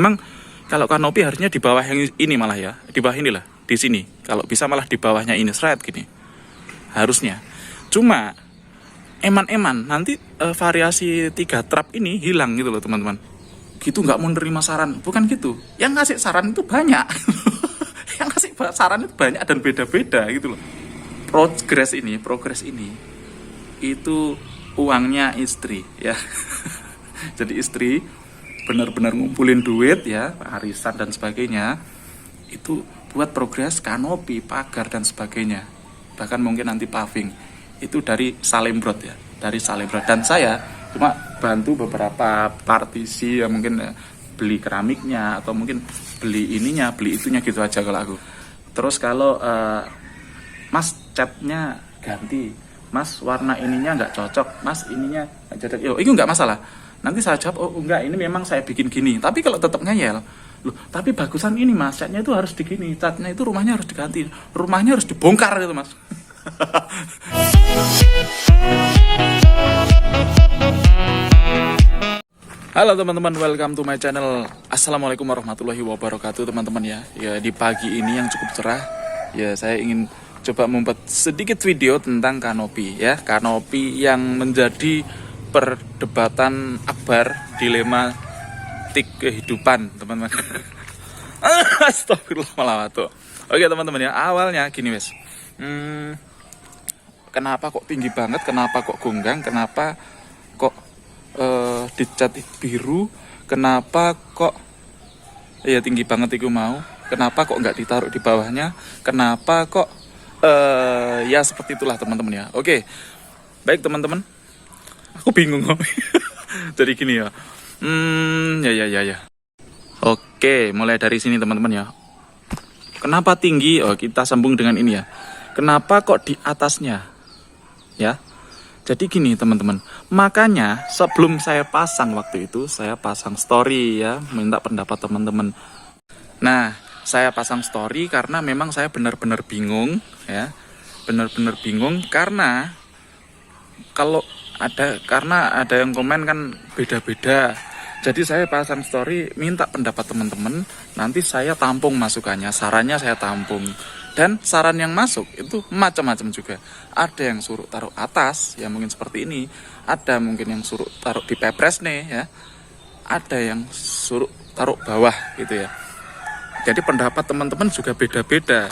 Memang kalau kanopi harusnya di bawah yang ini malah ya, di bawah inilah, di sini. Kalau bisa malah di bawahnya ini seret gini. Harusnya. Cuma eman-eman nanti variasi 3 trap ini hilang gitu loh teman-teman. Gitu nggak mau nerima saran, bukan gitu. Yang ngasih saran itu banyak. Yang ngasih saran itu banyak dan beda-beda gitu loh. Progres ini itu uangnya istri ya. Jadi istri benar-benar ngumpulin duit ya, arisan dan sebagainya, itu buat progres kanopi, pagar dan sebagainya. Bahkan mungkin nanti paving itu dari Salembrot ya, dari Salembrot. Dan saya cuma bantu beberapa partisi ya, mungkin beli keramiknya atau mungkin beli ininya, beli itunya gitu aja kalau aku. Terus kalau Mas catnya ganti, Mas warna ininya nggak cocok, Mas ininya nggak cocok, yo itu nggak masalah. Nanti saya jawab, oh enggak, ini memang saya bikin gini. Tapi kalau tetap ngeyel, loh, tapi bagusan ini Mas, catnya itu harus digini, catnya itu rumahnya harus diganti, rumahnya harus dibongkar gitu Mas. Halo teman-teman, welcome to my channel. Assalamualaikum warahmatullahi wabarakatuh teman-teman ya. Ya di pagi ini yang cukup cerah, ya saya ingin coba membuat sedikit video tentang kanopi ya. Kanopi yang menjadi perdebatan akbar, dilema tik kehidupan teman-teman. Astagfirullahaladzim. Oke teman-teman ya, awalnya gini wes. Kenapa kok tinggi banget, kenapa kok gonggang, kenapa kok dicat biru, kenapa kok ya tinggi banget itu mau, kenapa kok nggak ditaruh di bawahnya, kenapa kok ya seperti itulah teman-teman ya. Oke, baik teman-teman, aku bingung. Jadi gini ya, ya. Oke, mulai dari sini teman-teman ya. Kenapa tinggi? Oh, kita sambung dengan ini ya. Kenapa kok di atasnya? Ya. Jadi gini teman-teman, makanya sebelum saya pasang waktu itu, saya pasang story ya, minta pendapat teman-teman. Nah, saya pasang story karena memang saya benar-benar bingung ya, benar-benar bingung karena karena ada yang komen kan beda-beda. Jadi saya pasang story minta pendapat teman-teman, nanti saya tampung masukannya, sarannya saya tampung. Dan saran yang masuk itu macam-macam juga. Ada yang suruh taruh atas, ya mungkin seperti ini. Ada mungkin yang suruh taruh di pepres nih ya. Ada yang suruh taruh bawah gitu ya. Jadi pendapat teman-teman juga beda-beda.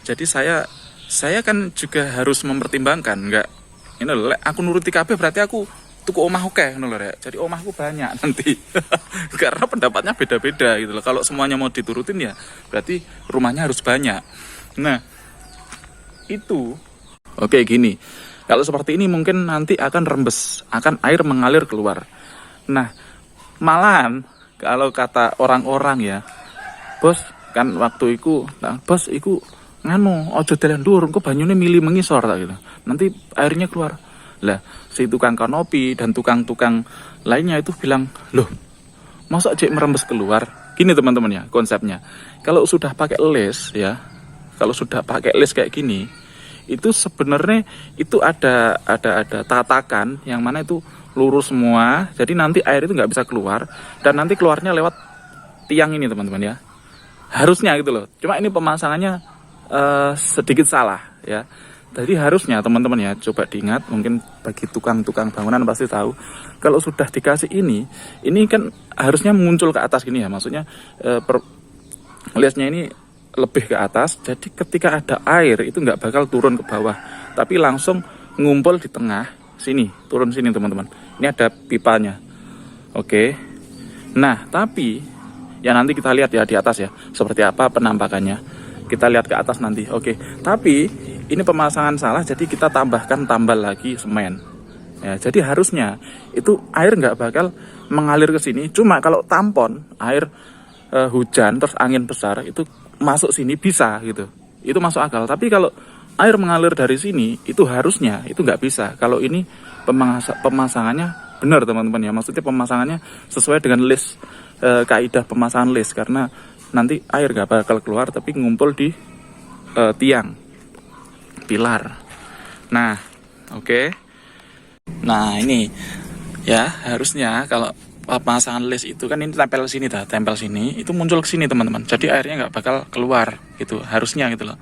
Jadi saya kan juga harus mempertimbangkan, enggak ini loh, aku nuruti KB berarti aku tuku omah oke ngono lho rek. Jadi omahku banyak nanti. Karena pendapatnya beda-beda gitu loh. Kalau semuanya mau diturutin ya berarti rumahnya harus banyak. Nah, itu oke gini. Kalau seperti ini mungkin nanti akan rembes, akan air mengalir keluar. Nah, malahan kalau kata orang-orang ya, bos kan waktu itu, nah, bos iku nganu ojo dalan dhuwur, engko banyune mili mengisor tak gitu. Nanti airnya keluar. Lah, si tukang kanopi dan tukang-tukang lainnya itu bilang, "Loh, masa cek merembes keluar?" Gini teman-teman ya, konsepnya. Kalau sudah pakai les ya, kalau sudah pakai les kayak gini, itu sebenarnya itu ada tatakan yang mana itu lurus semua. Jadi nanti air itu nggak bisa keluar dan nanti keluarnya lewat tiang ini teman-teman ya. Harusnya gitu loh. Cuma ini pemasangannya sedikit salah ya. Jadi harusnya teman-teman ya coba diingat, mungkin bagi tukang-tukang bangunan pasti tahu. Kalau sudah dikasih ini kan harusnya muncul ke atas gini ya. Maksudnya lesnya ini lebih ke atas, jadi ketika ada air itu nggak bakal turun ke bawah, tapi langsung ngumpul di tengah sini, turun sini teman-teman. Ini ada pipanya, oke. Nah tapi ya nanti kita lihat ya di atas ya, seperti apa penampakannya. Kita lihat ke atas nanti, oke. Tapi ini pemasangan salah, jadi kita tambahkan tambal lagi semen. Ya, jadi harusnya itu air nggak bakal mengalir ke sini. Cuma kalau tampon air hujan terus angin besar itu masuk sini bisa gitu, itu masuk akal. Tapi kalau air mengalir dari sini itu harusnya itu nggak bisa. Kalau ini pemasangannya benar teman-teman ya, maksudnya pemasangannya sesuai dengan list kaidah pemasangan list, karena nanti air nggak bakal keluar tapi ngumpul di tiang pilar. Nah oke. Nah ini ya harusnya kalau pemasangan list itu kan ini tempel sini dah, tempel sini itu muncul ke sini teman-teman. Jadi airnya nggak bakal keluar gitu, harusnya gitu loh.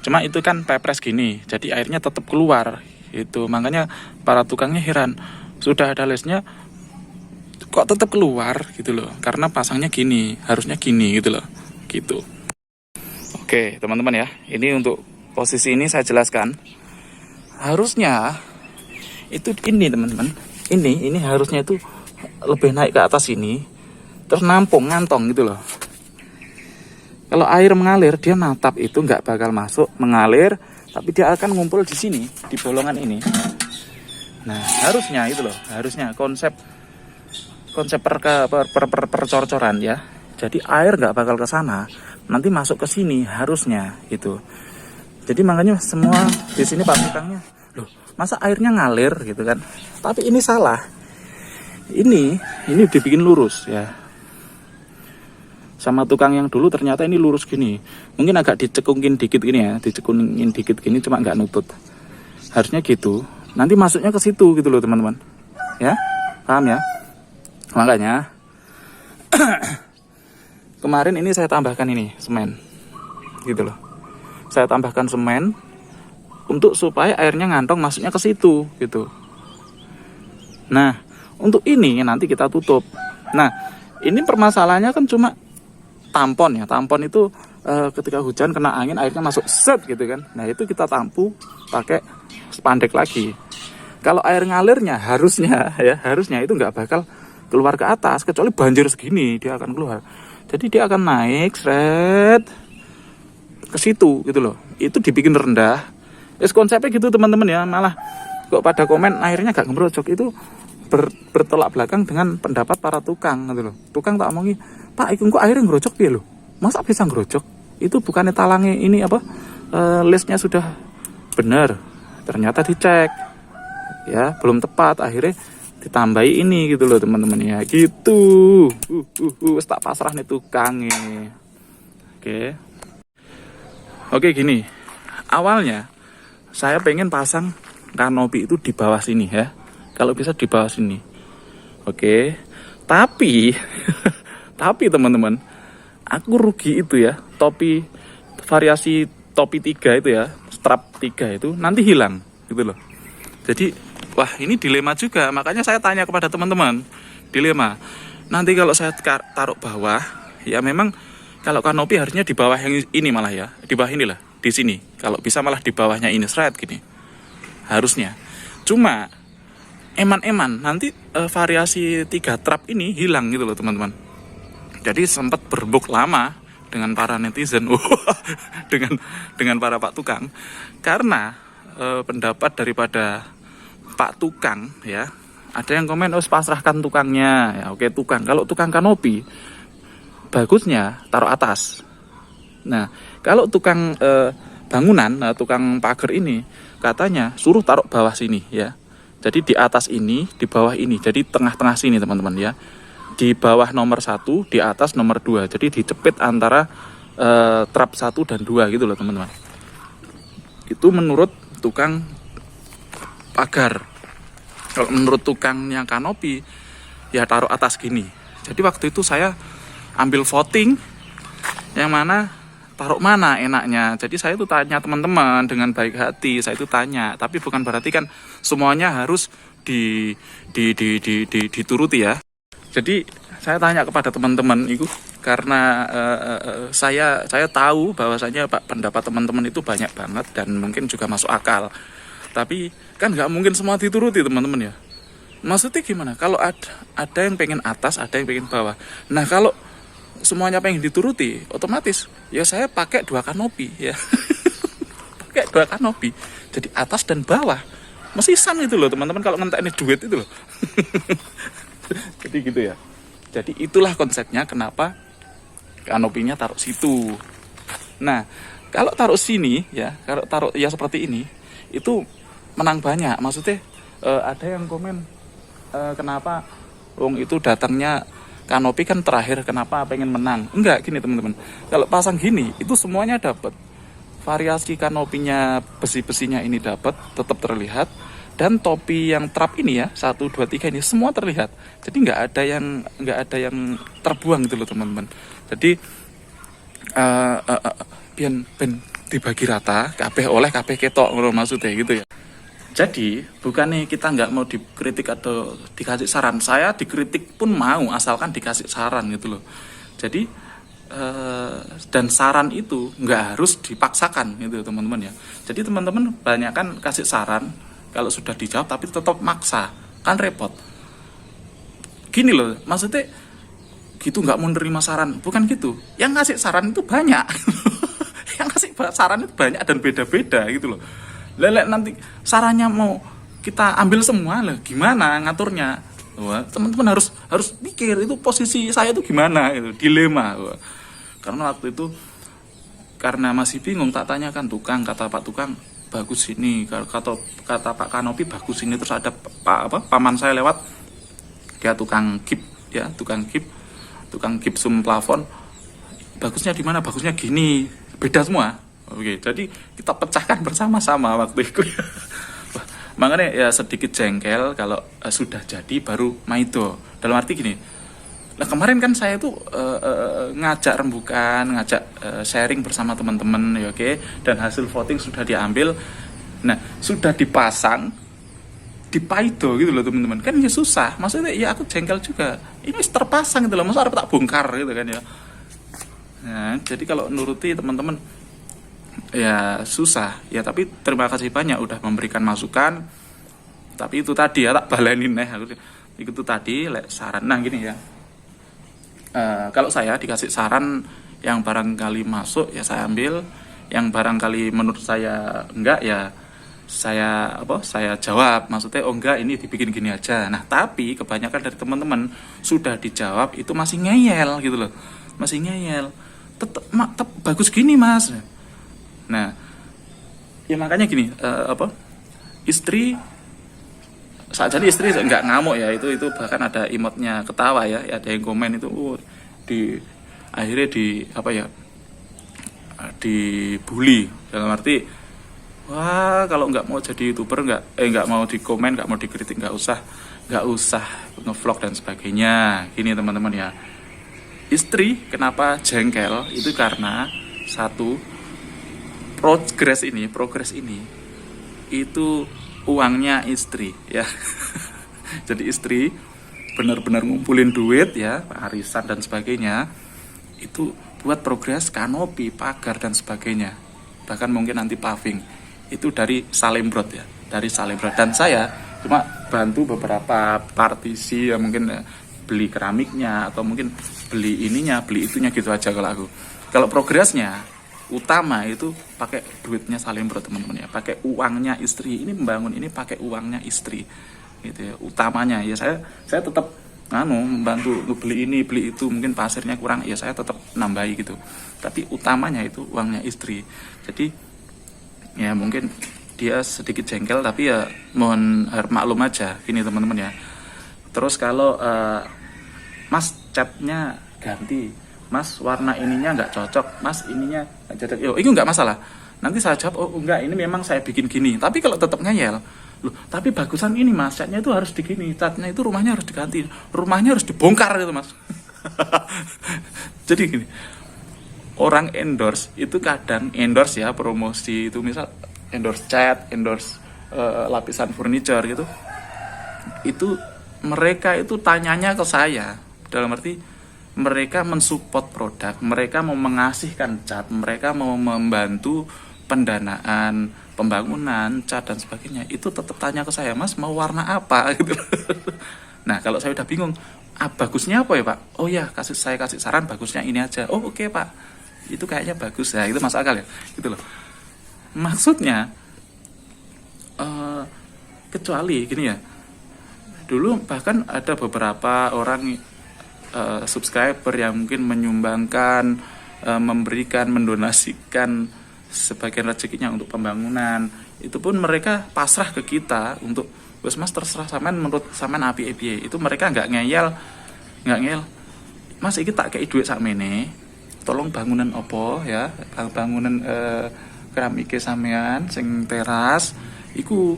Cuma itu kan pepres gini, jadi airnya tetap keluar itu. Makanya para tukangnya heran, sudah ada listnya kok tetap keluar gitu loh. Karena pasangnya gini, harusnya gini gitu loh. Gitu. Oke, teman-teman ya. Ini untuk posisi ini saya jelaskan. Harusnya itu ini teman-teman. Ini harusnya itu lebih naik ke atas ini, terus nampung ngantong gitu loh. Kalau air mengalir dia natap itu nggak bakal masuk mengalir, tapi dia akan ngumpul di sini di bolongan ini. Nah harusnya itu loh, harusnya konsep percor-coran ya. Jadi air nggak bakal ke sana, nanti masuk ke sini harusnya itu. Jadi makanya semua di sini pak tukangnya, loh masa airnya ngalir gitu kan? Tapi ini salah. Ini dibikin lurus ya. Sama tukang yang dulu ternyata ini lurus gini. Mungkin agak dicekungin dikit gini ya, dicekungin dikit gini cuma nggak nutut. Harusnya gitu. Nanti masuknya ke situ gitu loh teman-teman. Ya, paham ya? Makanya kemarin ini saya tambahkan ini semen, gitu loh. Saya tambahkan semen untuk supaya airnya ngantong masuknya ke situ gitu. Nah. Untuk ini nanti kita tutup. Nah, ini permasalahannya kan cuma tampon ya. Tampon itu ketika hujan kena angin airnya masuk set gitu kan. Nah, itu kita tampu pakai spandek lagi. Kalau air ngalirnya harusnya itu nggak bakal keluar ke atas kecuali banjir segini dia akan keluar. Jadi dia akan naik seret ke situ gitu loh. Itu dibikin rendah. Konsepnya gitu teman-teman ya. Malah kok pada komen airnya gak ngebrojok itu bertolak belakang dengan pendapat para tukang gitu loh. Tukang tak omongi, "Pak, iku kok airnya ngerojok piye lho? Masa bisa ngerojok? Itu bukannya talangnya ini apa? Listnya sudah benar. Ternyata dicek. Ya, belum tepat. Akhirnya ditambahi ini gitu loh, teman-teman ya. Gitu. Wis tak pasrah nih tukang ini. Oke, gini. Awalnya saya pengen pasang kanopi itu di bawah sini ya. Kalau bisa di bawah sini. Oke. Tapi teman-teman, aku rugi itu ya. Topi variasi topi 3 itu ya, strap 3 itu nanti hilang gitu loh. Jadi, wah, ini dilema juga. Makanya saya tanya kepada teman-teman, dilema. Nanti kalau saya taruh bawah, ya memang kalau kanopi harusnya di bawah yang ini malah ya. Di bawah inilah, di sini. Kalau bisa malah di bawahnya ini seret gini. Harusnya. Cuma eman-eman nanti variasi 3 trap ini hilang gitu loh teman-teman. Jadi sempat berbuk lama dengan para netizen, dengan para pak tukang, karena pendapat daripada pak tukang ya, ada yang komen pasrahkan tukangnya ya. Oke, tukang, kalau tukang kanopi bagusnya taruh atas. Nah kalau tukang bangunan, tukang pagar ini katanya suruh taruh bawah sini ya. Jadi di atas ini, di bawah ini. Jadi tengah-tengah sini teman-teman ya. Di bawah nomor 1, di atas nomor 2. Jadi dicepit antara trap 1 dan 2 gitu loh teman-teman. Itu menurut tukang pagar. Kalau menurut tukang yang kanopi, ya taruh atas gini. Jadi waktu itu saya ambil voting yang mana taruh mana enaknya. Jadi saya itu tanya teman-teman dengan baik hati, saya itu tanya, tapi bukan berarti kan semuanya harus dituruti ya. Jadi saya tanya kepada teman-teman itu karena saya tahu bahwasanya pendapat teman-teman itu banyak banget dan mungkin juga masuk akal. Tapi kan nggak mungkin semua dituruti teman-teman ya. Maksudnya gimana? Kalau ada yang pengen atas, ada yang pengen bawah. Nah kalau semuanya pengen dituruti, otomatis ya saya pakai 2 kanopi ya. Pakai 2 kanopi. Jadi atas dan bawah. Mesisan itu loh teman-teman kalau ngentek ini duit itu loh. Jadi gitu ya. Jadi itulah konsepnya kenapa kanopinya taruh situ. Nah, kalau taruh sini ya, kalau taruh ya seperti ini, itu menang banyak. Maksudnya ada yang komen kenapa wong itu datangnya kanopi kan terakhir, kenapa pengen menang? Enggak, gini teman-teman. Kalau pasang gini, itu semuanya dapat. Variasi kanopinya, besi-besinya ini dapat, tetap terlihat. Dan topi yang trap ini ya, 1, 2, 3 ini semua terlihat. Jadi nggak ada yang terbuang gitu loh teman-teman. Jadi ben dibagi rata, kabeh oleh kabeh ketok ngono maksudnya gitu ya. Jadi bukannya kita nggak mau dikritik atau dikasih saran, saya dikritik pun mau asalkan dikasih saran gitu loh. Jadi dan saran itu nggak harus dipaksakan gitu teman-teman ya. Jadi teman-teman banyak kan kasih saran, kalau sudah dijawab tapi tetap maksa, kan repot. Gini loh, maksudnya gitu nggak mau nerima saran, bukan gitu. Yang ngasih saran itu banyak, yang ngasih saran itu banyak dan beda-beda gitu loh. Lelek nanti sarannya mau kita ambil semua lah, gimana ngaturnya? Wah, teman-teman harus pikir itu posisi saya itu gimana gitu, dilema. Wah. Karena waktu itu karena masih bingung tak tanyakan tukang, kata Pak tukang bagus ini, kata Pak Kanopi bagus ini, terus ada paman saya lewat, dia tukang kip ya, tukang gipsum plafon, bagusnya di mana, bagusnya gini, beda semua. Oke, jadi kita pecahkan bersama-sama waktu itu. Wah, makanya ya sedikit jengkel kalau sudah jadi baru maido. Dalam arti gini, nah kemarin kan saya itu ngajak rembukan, ngajak sharing bersama teman-teman ya oke, dan hasil voting sudah diambil. Nah, sudah dipasang di paido gitu loh teman-teman. Kan ya susah. Maksudnya ya aku jengkel juga. Ini terpasang gitu loh, masa harus tak bongkar gitu kan ya. Nah, jadi kalau nuruti teman-teman ya susah ya, tapi terima kasih banyak udah memberikan masukan. Tapi itu tadi ya tak balenin itu tadi saran. Nah gini ya, kalau saya dikasih saran yang barangkali masuk ya saya ambil, yang barangkali menurut saya enggak ya saya jawab, maksudnya oh enggak ini dibikin gini aja. Nah tapi kebanyakan dari teman-teman sudah dijawab itu masih ngeyel gitu loh, masih ngeyel, tetap bagus gini mas. Nah ya makanya gini, istri saat jadi istri nggak ngamuk ya, itu bahkan ada emotnya ketawa ya, ada yang komen itu akhirnya dibully, dalam arti wah kalau nggak mau jadi youtuber nggak mau dikomen, nggak mau dikritik, nggak usah ngevlog dan sebagainya. Gini teman-teman ya, istri kenapa jengkel itu karena satu, progres ini itu uangnya istri ya. Jadi istri benar-benar ngumpulin duit ya, arisan dan sebagainya, itu buat progres kanopi, pagar dan sebagainya, bahkan mungkin nanti paving itu dari Salembrot ya, dari Salembrot. Dan saya cuma bantu beberapa partisi ya, mungkin beli keramiknya atau mungkin beli ininya, beli itunya gitu aja kalau aku. Kalau progresnya utama itu pakai duitnya Salembrot teman-teman ya, pakai uangnya istri. Ini membangun ini pakai uangnya istri gitu ya, utamanya ya. Saya tetap membantu beli ini beli itu, mungkin pasirnya kurang ya saya tetap nambahi gitu, tapi utamanya itu uangnya istri. Jadi ya mungkin dia sedikit jengkel, tapi ya mohon maklum aja gini teman-teman ya. Terus kalau mas catnya ganti, mas warna ininya nggak cocok, mas ininya nggak cocok, itu nggak masalah, nanti saya jawab oh enggak ini memang saya bikin gini. Tapi kalau tetap ngeyel, loh tapi bagusan ini mas, catnya itu harus digini, catnya itu rumahnya harus diganti, rumahnya harus dibongkar gitu mas. Jadi gini, orang endorse itu kadang endorse ya, promosi itu misal endorse cat, endorse lapisan furniture gitu, itu mereka itu tanyanya ke saya, dalam arti mereka mensupport produk, mereka mau mengasihkan cat, mereka mau membantu pendanaan, pembangunan, cat dan sebagainya, itu tetap tanya ke saya, mas mau warna apa gitu. Nah kalau saya udah bingung, bagusnya apa ya pak? Oh ya saya kasih saran bagusnya ini aja. Oh oke, pak, itu kayaknya bagus ya, itu masuk akal ya, gitu loh. Maksudnya kecuali gini ya, dulu bahkan ada beberapa orang subscriber yang mungkin menyumbangkan, memberikan, mendonasikan sebagian rezekinya untuk pembangunan. Itu pun mereka pasrah ke kita untuk wes mas terserah sampean, menurut sampean api. Itu mereka nggak ngeyel, mas iki tak kei duit sakmene, tolong bangunan opo ya, bangunan keramike sampean sing teras iku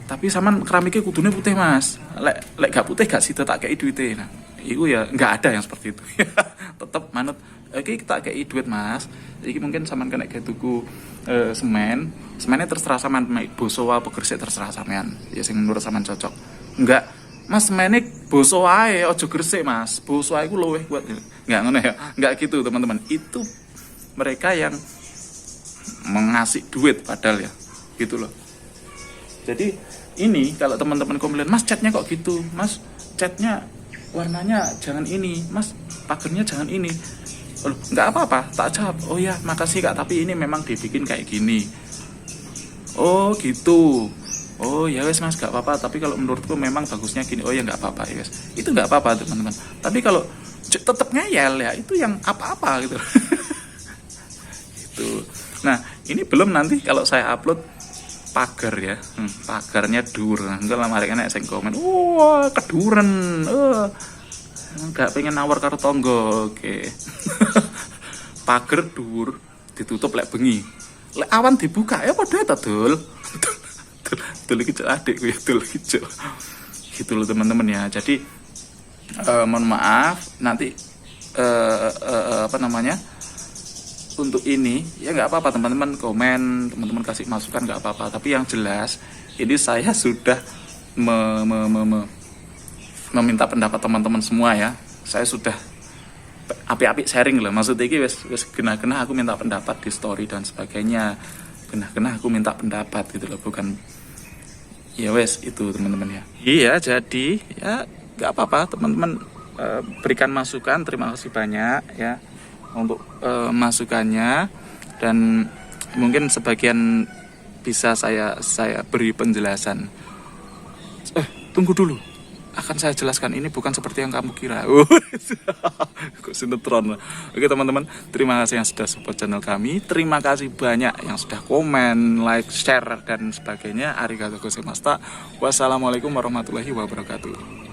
tapi sampean keramiknya kudune putih mas, lek gak putih gak sida tak kei duite. Nah itu ya nggak ada yang seperti itu. Tetap manut iki tak kei duit mas, iki mungkin sampean kena kayak tuku semennya terserah sampean boso apa gresik terserah sampean ya sing menurut sampean cocok. Enggak mas, semennya boso wae ojo gresik mas, boso wae ku luwih kuat. Enggak ngono ya, enggak gitu teman-teman. Itu mereka yang mengasih duit padahal ya gitu loh. Jadi ini kalau teman-teman komplain, mas catnya kok gitu, mas catnya warnanya jangan ini, mas pagernya jangan ini. Oh, nggak apa-apa, tak jawab, oh ya makasih kak, tapi ini memang dibikin kayak gini. Oh gitu, oh ya wes mas nggak apa-apa, tapi kalau menurutku memang bagusnya gini. Oh ya nggak apa-apa ya wes, itu nggak apa-apa teman-teman. Tapi kalau tetap ngeyel ya itu yang apa-apa gitu. Gitu. Nah ini belum nanti kalau saya upload pagar ya, pagarnya dur. Enggak lah, mereka nek sing komen, wah keduren, nggak pengen nawar karo tonggo, oke. Pagar dur ditutup lek bengi, lek awan dibuka ya padha ta dul. Dul iki adikku ya, dul iki gitu loh teman-teman ya. Jadi mohon maaf nanti apa namanya, untuk ini ya nggak apa-apa teman-teman komen, teman-teman kasih masukan nggak apa-apa, tapi yang jelas ini saya sudah meminta pendapat teman-teman semua ya. Saya sudah api-api sharing loh, maksudnya ini wes kena aku minta pendapat di story dan sebagainya, kena aku minta pendapat gitu loh, bukan ya wes itu teman-teman ya. Iya, jadi ya nggak apa-apa teman-teman, berikan masukan, terima kasih banyak ya untuk masukannya, dan mungkin sebagian bisa saya beri penjelasan. Tunggu dulu, akan saya jelaskan, ini bukan seperti yang kamu kira. Kok sinetron. Oke teman-teman, terima kasih yang sudah support channel kami, terima kasih banyak yang sudah komen, like, share dan sebagainya. Arigatou gozaimashita. Wassalamualaikum warahmatullahi wabarakatuh.